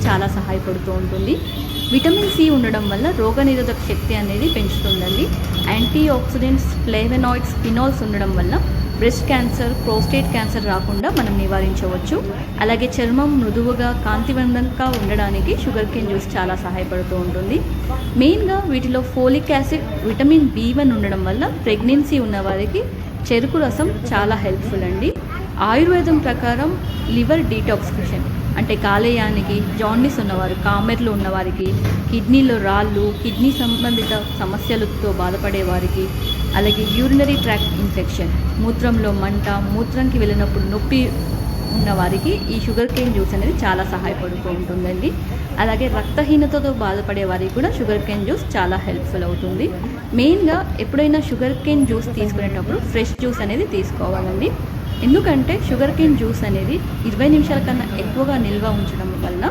చాలా సహాయపడుతూ ఉంటుంది. విటమిన్ సి ఉండడం వల్ల రోగనిరోధక శక్తి అనేది పెంచుతుందండి. యాంటీ ఆక్సిడెంట్స్, ఫ్లేవనాయిడ్స్, ఫినాల్స్ ఉండడం వల్ల బ్రెస్ట్ క్యాన్సర్, ప్రోస్టేట్ క్యాన్సర్ రాకుండా మనం నివారించవచ్చు. అలాగే చర్మం మృదువుగా, కాంతివంతంగా ఉండడానికి షుగర్ కేన్ జ్యూస్ చాలా సహాయపడుతూ ఉంటుంది. మెయిన్గా వీటిలో ఫోలిక్ యాసిడ్, విటమిన్ బి1 ఉండడం వల్ల ప్రెగ్నెన్సీ ఉన్నవారికి చెరుకు రసం చాలా హెల్ప్ఫుల్ అండి. ఆయుర్వేదం ప్రకారం లివర్ డీటాక్సిఫికేషన్ అంటే కాలేయానికి, జాండీస్ ఉన్నవారు, కామెర్లు ఉన్నవారికి, కిడ్నీలో రాళ్ళు, కిడ్నీ సంబంధిత సమస్యలతో బాధపడే వారికి, అలాగే యూరినరీ ట్రాక్ట్ ఇన్ఫెక్షన్, మూత్రంలో మంట, మూత్రంకి వెళ్ళినప్పుడు నొప్పి ఉన్నవారికి ఈ షుగర్ కేన్ జ్యూస్ అనేది చాలా సహాయపడుతూ ఉంటుందండి. అలాగే రక్తహీనతతో బాధపడే వారికి కూడా షుగర్ కేన్ జ్యూస్ చాలా హెల్ప్ఫుల్ అవుతుంది. మెయిన్గా ఎప్పుడైనా షుగర్ కేన్ జ్యూస్ తీసుకునేటప్పుడు ఫ్రెష్ జ్యూస్ అనేది తీసుకోవాలండి. ఎందుకంటే షుగర్ కేన్ జ్యూస్ అనేది 20 నిమిషాల కన్నా ఎక్కువగా నిల్వ ఉంచడం వల్ల